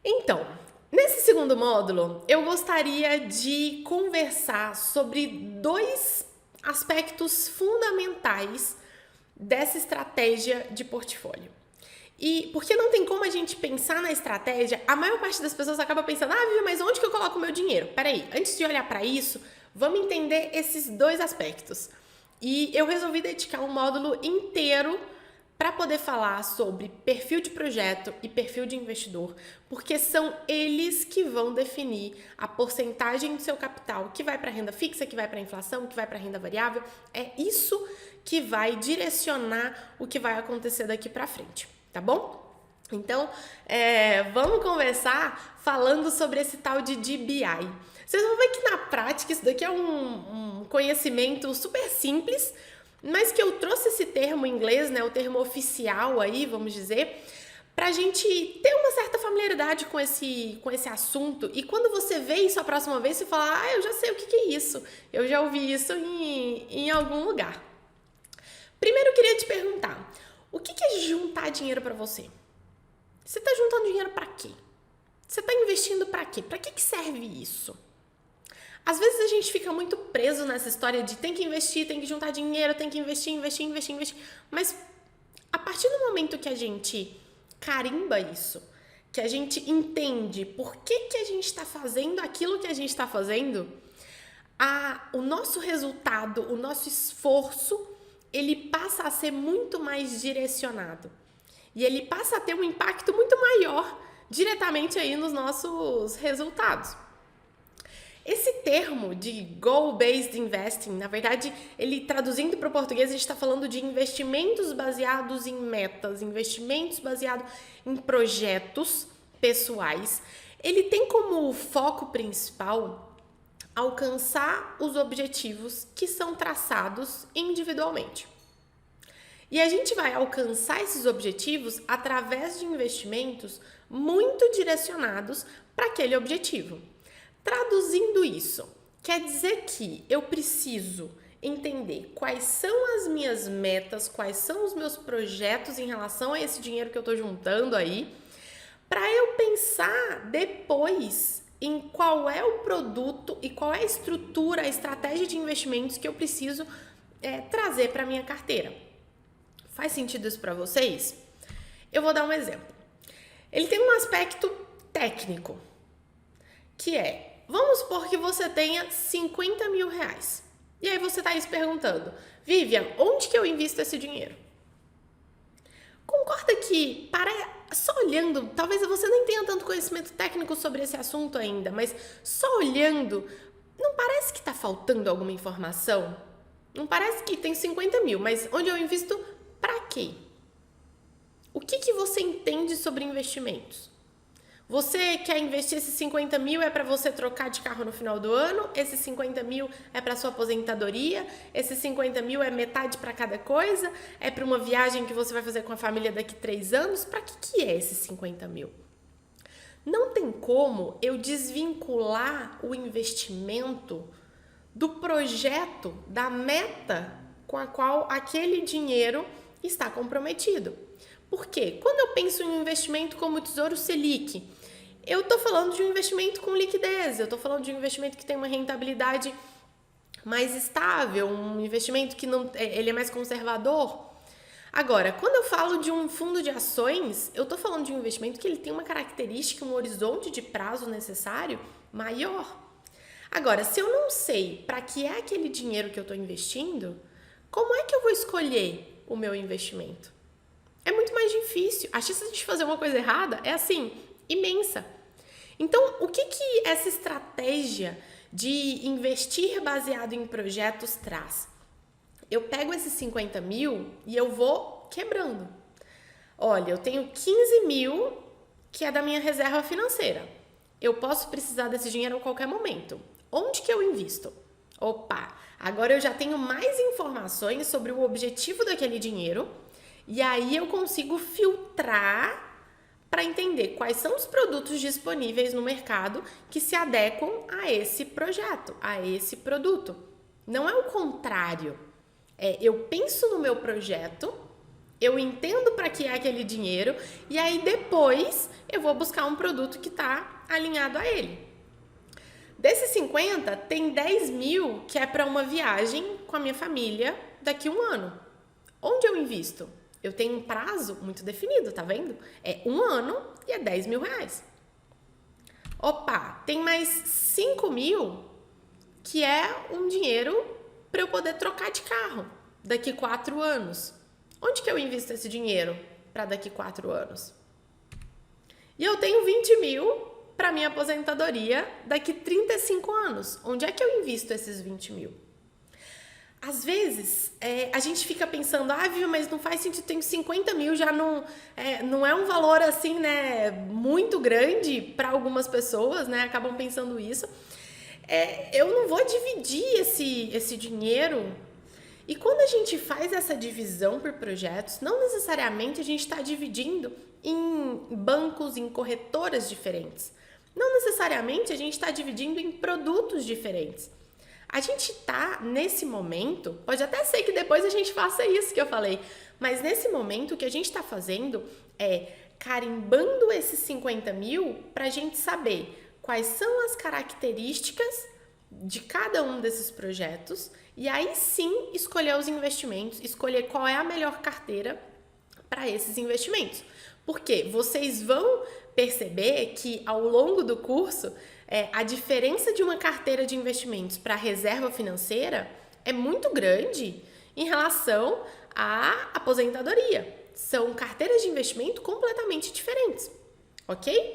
Então, nesse segundo módulo, eu gostaria de conversar sobre dois aspectos fundamentais dessa estratégia de portfólio. E porque não tem como a gente pensar na estratégia, a maior parte das pessoas acaba pensando, Vivi, mas onde que eu coloco o meu dinheiro? Peraí, antes de olhar para isso, vamos entender esses dois aspectos. E eu resolvi dedicar um módulo inteiro para poder falar sobre perfil de projeto e perfil de investidor, porque são eles que vão definir a porcentagem do seu capital que vai para renda fixa, que vai para inflação, que vai para renda variável. É isso que vai direcionar o que vai acontecer daqui para frente, tá bom? Então, vamos conversar falando sobre esse tal de DBI. Vocês vão ver que na prática isso daqui é um conhecimento super simples, mas que eu trouxe esse termo em inglês, né, o termo oficial aí, vamos dizer, pra gente ter uma certa familiaridade com esse assunto. E quando você vê isso a próxima vez, você fala, eu já sei o que é isso. Eu já ouvi isso em algum lugar. Primeiro eu queria te perguntar, o que é juntar dinheiro pra você? Você tá juntando dinheiro pra quê? Você tá investindo pra quê? Pra que serve isso? Às vezes a gente fica muito preso nessa história de tem que investir, tem que juntar dinheiro, tem que investir. Mas a partir do momento que a gente carimba isso, que a gente entende por que a gente está fazendo aquilo que a gente está fazendo, o nosso resultado, o nosso esforço, ele passa a ser muito mais direcionado. E ele passa a ter um impacto muito maior diretamente aí nos nossos resultados. Esse termo de goal-based investing, na verdade, ele traduzindo para o português, a gente está falando de investimentos baseados em metas, investimentos baseados em projetos pessoais. Ele tem como foco principal alcançar os objetivos que são traçados individualmente. E a gente vai alcançar esses objetivos através de investimentos muito direcionados para aquele objetivo. Traduzindo isso, quer dizer que eu preciso entender quais são as minhas metas, quais são os meus projetos em relação a esse dinheiro que eu estou juntando aí, para eu pensar depois em qual é o produto e qual é a estrutura, a estratégia de investimentos que eu preciso trazer para a minha carteira. Faz sentido isso para vocês? Eu vou dar um exemplo. Ele tem um aspecto técnico, que é, vamos supor que você tenha 50 mil reais. E aí você está aí se perguntando, Vivian, onde que eu invisto esse dinheiro? Concorda que, só olhando, talvez você nem tenha tanto conhecimento técnico sobre esse assunto ainda, mas só olhando, não parece que está faltando alguma informação? Não parece que tem 50 mil, mas onde eu invisto, para quê? O que você entende sobre investimentos? Você quer investir esses 50 mil é para você trocar de carro no final do ano? Esses 50 mil é para sua aposentadoria? Esses 50 mil é metade para cada coisa? É para uma viagem que você vai fazer com a família daqui 3 anos? Para que é esses 50 mil? Não tem como eu desvincular o investimento do projeto, da meta com a qual aquele dinheiro está comprometido. Por quê? Quando eu penso em um investimento como o Tesouro Selic, eu estou falando de um investimento com liquidez, eu estou falando de um investimento que tem uma rentabilidade mais estável, um investimento que ele é mais conservador. Agora, quando eu falo de um fundo de ações, eu estou falando de um investimento que ele tem uma característica, um horizonte de prazo necessário maior. Agora, se eu não sei para que é aquele dinheiro que eu estou investindo, como é que eu vou escolher o meu investimento? É muito mais difícil. A chance de fazer uma coisa errada é assim, imensa. Então, o que essa estratégia de investir baseado em projetos traz? Eu pego esses 50 mil e eu vou quebrando. Olha, eu tenho 15 mil que é da minha reserva financeira. Eu posso precisar desse dinheiro a qualquer momento. Onde que eu invisto? Opa, agora eu já tenho mais informações sobre o objetivo daquele dinheiro e aí eu consigo filtrar para entender quais são os produtos disponíveis no mercado que se adequam a esse projeto, a esse produto. Não é o contrário. Eu penso no meu projeto Eu entendo para que é aquele dinheiro e aí depois eu vou buscar um produto que está alinhado a ele. Desses 50, tem 10 mil que é para uma viagem com a minha família daqui a um ano. Onde eu invisto? Eu tenho um prazo muito definido, tá vendo? É um ano e é 10 mil reais. Opa, tem mais 5 mil que é um dinheiro para eu poder trocar de carro daqui 4 anos. Onde que eu invisto esse dinheiro para daqui 4 anos? E eu tenho 20 mil para minha aposentadoria daqui 35 anos. Onde é que eu invisto esses 20 mil? Às vezes, a gente fica pensando, viu, mas não faz sentido, tenho 50 mil, já não é um valor assim, né, muito grande para algumas pessoas, né, acabam pensando isso. Eu não vou dividir esse dinheiro. E quando a gente faz essa divisão por projetos, não necessariamente a gente está dividindo em bancos, em corretoras diferentes. Não necessariamente a gente está dividindo em produtos diferentes. A gente está, nesse momento, pode até ser que depois a gente faça isso que eu falei, mas nesse momento o que a gente está fazendo é carimbando esses 50 mil para a gente saber quais são as características de cada um desses projetos e aí sim escolher os investimentos, escolher qual é a melhor carteira para esses investimentos. Porque vocês vão perceber que ao longo do curso a diferença de uma carteira de investimentos para a reserva financeira é muito grande em relação à aposentadoria. São carteiras de investimento completamente diferentes, ok?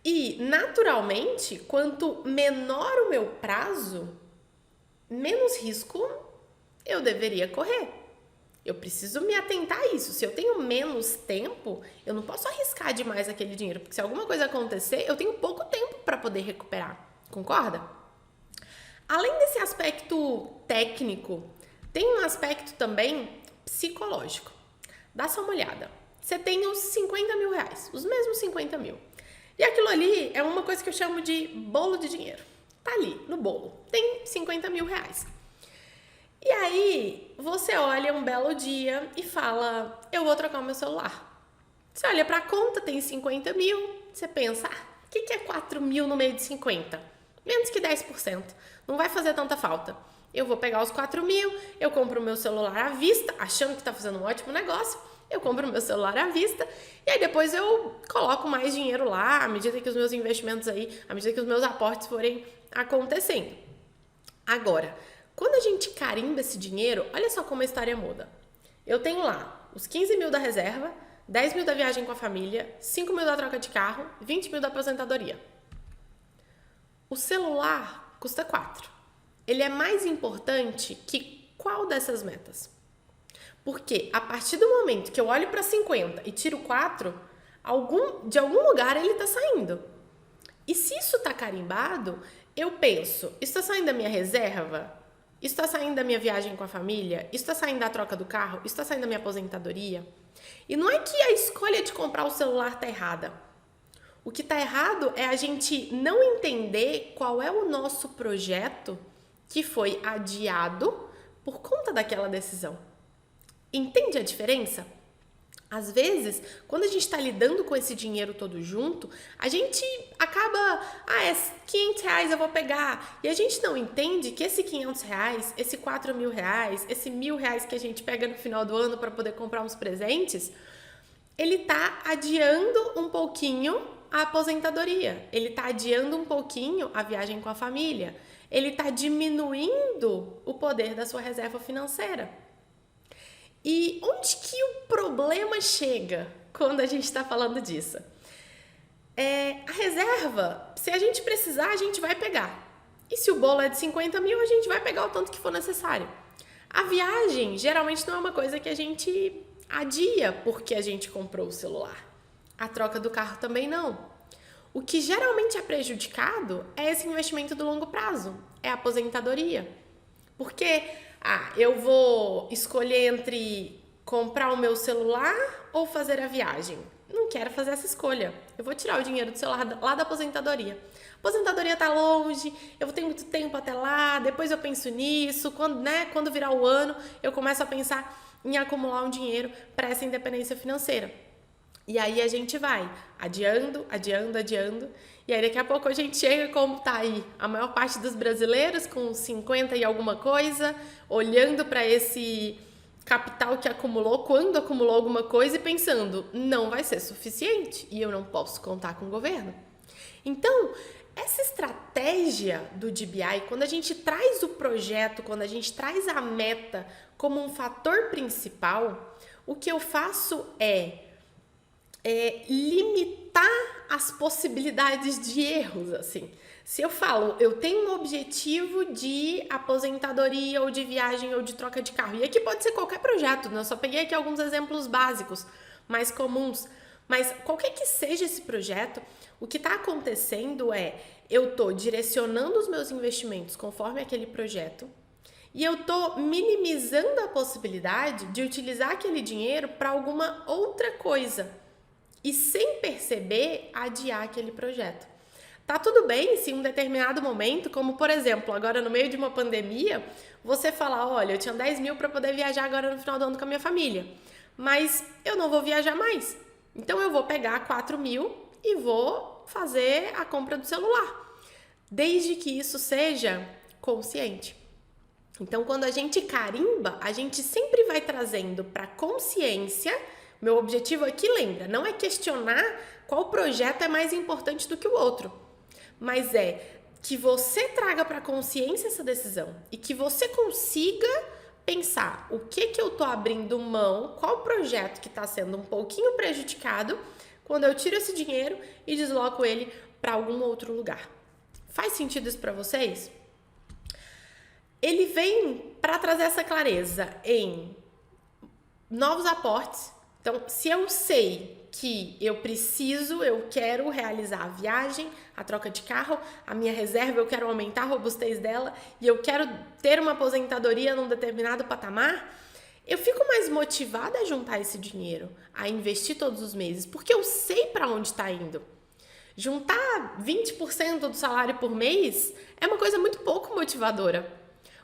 E, naturalmente, quanto menor o meu prazo, menos risco eu deveria correr. Eu preciso me atentar a isso. Se eu tenho menos tempo, eu não posso arriscar demais aquele dinheiro, porque se alguma coisa acontecer, eu tenho pouco tempo para poder recuperar. Concorda? Além desse aspecto técnico, tem um aspecto também psicológico. Dá só uma olhada. Você tem os 50 mil reais, os mesmos 50 mil. E aquilo ali é uma coisa que eu chamo de bolo de dinheiro. Tá ali, no bolo. Tem 50 mil reais. E aí, você olha um belo dia e fala, eu vou trocar o meu celular. Você olha pra conta, tem 50 mil, você pensa, o que é 4 mil no meio de 50? Menos que 10%. Não vai fazer tanta falta. Eu vou pegar os 4 mil, eu compro o meu celular à vista, achando que tá fazendo um ótimo negócio, eu compro o meu celular à vista, e aí depois eu coloco mais dinheiro lá, à medida que os meus investimentos aí, à medida que os meus aportes forem acontecendo. Agora, quando a gente carimba esse dinheiro, olha só como a história muda. Eu tenho lá os 15 mil da reserva, 10 mil da viagem com a família, 5 mil da troca de carro, 20 mil da aposentadoria. O celular custa 4. Ele é mais importante que qual dessas metas? Porque a partir do momento que eu olho para 50 e tiro 4, de algum lugar ele está saindo. E se isso está carimbado, eu penso, isso está saindo da minha reserva? Isso está saindo da minha viagem com a família? Isso está saindo da troca do carro? Isso está saindo da minha aposentadoria? E não é que a escolha de comprar o celular está errada. O que está errado é a gente não entender qual é o nosso projeto que foi adiado por conta daquela decisão. Entende a diferença? Às vezes, quando a gente está lidando com esse dinheiro todo junto, a gente acaba, é 500 reais eu vou pegar. E a gente não entende que esse 500 reais, esse 4 mil reais, esse 1.000 reais que a gente pega no final do ano para poder comprar uns presentes, ele está adiando um pouquinho a aposentadoria. Ele está adiando um pouquinho a viagem com a família. Ele está diminuindo o poder da sua reserva financeira. E onde que o problema chega quando a gente está falando disso? A reserva, se a gente precisar, a gente vai pegar. E se o bolo é de 50 mil, a gente vai pegar o tanto que for necessário. A viagem, geralmente, não é uma coisa que a gente adia porque a gente comprou o celular. A troca do carro também não. O que geralmente é prejudicado é esse investimento do longo prazo, é a aposentadoria. Porque eu vou escolher entre comprar o meu celular ou fazer a viagem. Não quero fazer essa escolha. Eu vou tirar o dinheiro do celular lá da aposentadoria. A aposentadoria tá longe, eu vou ter muito tempo até lá, depois eu penso nisso, quando virar o ano, eu começo a pensar, em acumular um dinheiro para essa independência financeira. E aí a gente vai adiando, e aí daqui a pouco a gente chega como tá aí a maior parte dos brasileiros com 50 e alguma coisa, olhando para esse capital que acumulou, quando acumulou alguma coisa e pensando, não vai ser suficiente e eu não posso contar com o governo. Então, essa estratégia do DBI, quando a gente traz o projeto, quando a gente traz a meta como um fator principal, o que eu faço é limitar as possibilidades de erros, assim. Se eu falo, eu tenho um objetivo de aposentadoria ou de viagem ou de troca de carro, e aqui pode ser qualquer projeto, né? Eu só peguei aqui alguns exemplos básicos, mais comuns, mas qualquer que seja esse projeto, o que está acontecendo é, eu estou direcionando os meus investimentos conforme aquele projeto, e eu estou minimizando a possibilidade de utilizar aquele dinheiro para alguma outra coisa, e sem perceber, adiar aquele projeto. Tá tudo bem se em um determinado momento, como por exemplo, agora no meio de uma pandemia, você falar, olha, eu tinha 10 mil para poder viajar agora no final do ano com a minha família, mas eu não vou viajar mais. Então eu vou pegar 4 mil e vou fazer a compra do celular, desde que isso seja consciente. Então quando a gente carimba, a gente sempre vai trazendo para consciência. Meu objetivo aqui, lembra, não é questionar qual projeto é mais importante do que o outro, mas é que você traga para a consciência essa decisão e que você consiga pensar o que eu tô abrindo mão, qual projeto que está sendo um pouquinho prejudicado quando eu tiro esse dinheiro e desloco ele para algum outro lugar. Faz sentido isso para vocês? Ele vem para trazer essa clareza em novos aportes. Então, se eu sei que eu quero realizar a viagem, a troca de carro, a minha reserva, eu quero aumentar a robustez dela e eu quero ter uma aposentadoria num determinado patamar, eu fico mais motivada a juntar esse dinheiro, a investir todos os meses, porque eu sei para onde está indo. Juntar 20% do salário por mês é uma coisa muito pouco motivadora,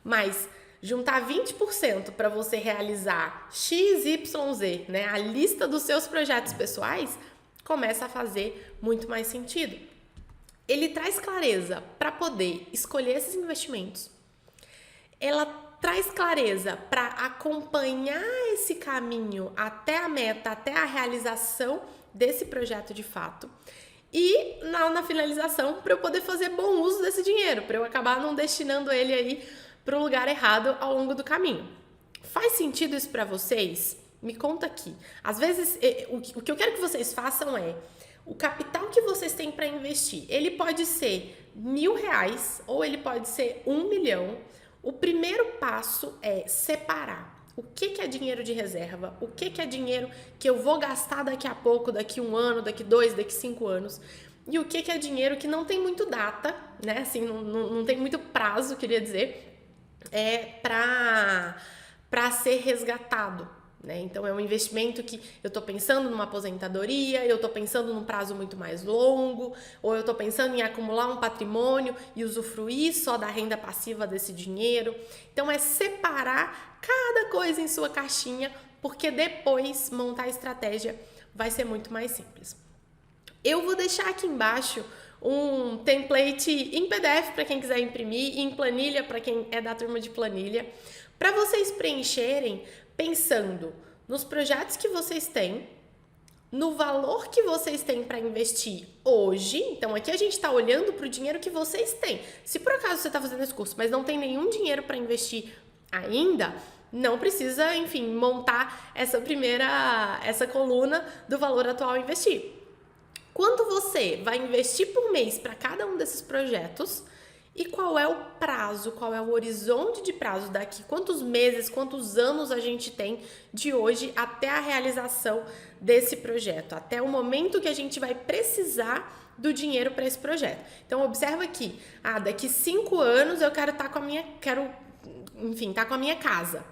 mas juntar 20% para você realizar XYZ, né, a lista dos seus projetos pessoais, começa a fazer muito mais sentido. Ele traz clareza para poder escolher esses investimentos. Ela traz clareza para acompanhar esse caminho até a meta, até a realização desse projeto de fato. E na finalização, para eu poder fazer bom uso desse dinheiro, para eu acabar não destinando ele aí para o lugar errado ao longo do caminho. Faz sentido isso para vocês? Me conta aqui. Às vezes, o que eu quero que vocês façam é, o capital que vocês têm para investir, ele pode ser R$1.000 ou ele pode ser 1 milhão. O primeiro passo é separar o que é dinheiro de reserva, o que é dinheiro que eu vou gastar daqui a pouco, daqui 1 ano, daqui 2, daqui 5 anos, e o que é dinheiro que não tem muito data, né? Assim, não tem muito prazo, queria dizer, para ser resgatado, né? Então é um investimento que eu estou pensando numa aposentadoria, eu estou pensando num prazo muito mais longo, ou eu estou pensando em acumular um patrimônio e usufruir só da renda passiva desse dinheiro. Então é separar cada coisa em sua caixinha, porque depois montar a estratégia vai ser muito mais simples. Eu vou deixar aqui embaixo um template em PDF para quem quiser imprimir e em planilha para quem é da turma de planilha, para vocês preencherem pensando nos projetos que vocês têm, no valor que vocês têm para investir hoje. Então aqui a gente está olhando para o dinheiro que vocês têm. Se por acaso você está fazendo esse curso, mas não tem nenhum dinheiro para investir ainda, não precisa, enfim, montar essa coluna do valor atual a investir. Quanto você vai investir por mês para cada um desses projetos e qual é o prazo, qual é o horizonte de prazo daqui, quantos meses, quantos anos a gente tem de hoje até a realização desse projeto, até o momento que a gente vai precisar do dinheiro para esse projeto. Então observa aqui, daqui 5 anos eu quero estar com a minha casa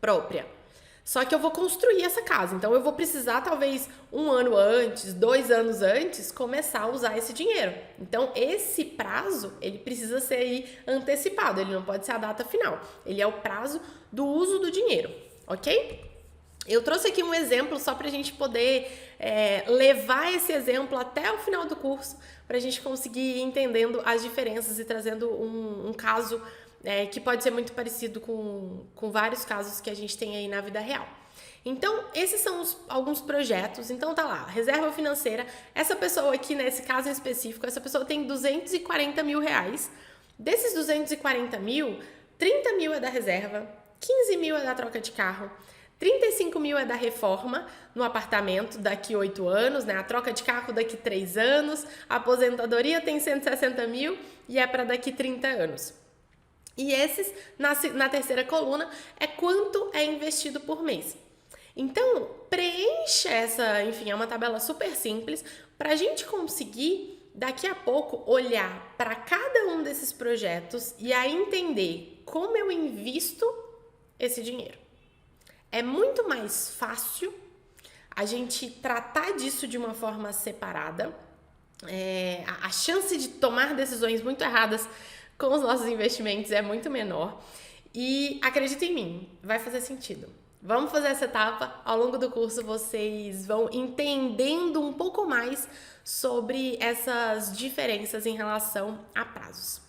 própria. Só que eu vou construir essa casa, então eu vou precisar talvez 1 ano antes, 2 anos antes, começar a usar esse dinheiro. Então esse prazo, ele precisa ser aí antecipado, ele não pode ser a data final. Ele é o prazo do uso do dinheiro, ok? Eu trouxe aqui um exemplo só para a gente poder levar esse exemplo até o final do curso, para a gente conseguir ir entendendo as diferenças e trazendo um caso que pode ser muito parecido com vários casos que a gente tem aí na vida real. Então, esses são alguns projetos. Então, tá lá, reserva financeira. Essa pessoa aqui, nesse caso em específico, essa pessoa tem 240 mil reais. Desses 240 mil, 30 mil é da reserva, 15 mil é da troca de carro, 35 mil é da reforma no apartamento daqui 8 anos, né? A troca de carro daqui 3 anos, a aposentadoria tem 160 mil e é para daqui 30 anos. E esses, na terceira coluna, é quanto é investido por mês. Então, preencha essa, enfim, é uma tabela super simples para a gente conseguir, daqui a pouco, olhar para cada um desses projetos e aí entender como eu invisto esse dinheiro. É muito mais fácil a gente tratar disso de uma forma separada. A chance de tomar decisões muito erradas com os nossos investimentos é muito menor. E acredita em mim, vai fazer sentido. Vamos fazer essa etapa. Ao longo do curso vocês vão entendendo um pouco mais sobre essas diferenças em relação a prazos.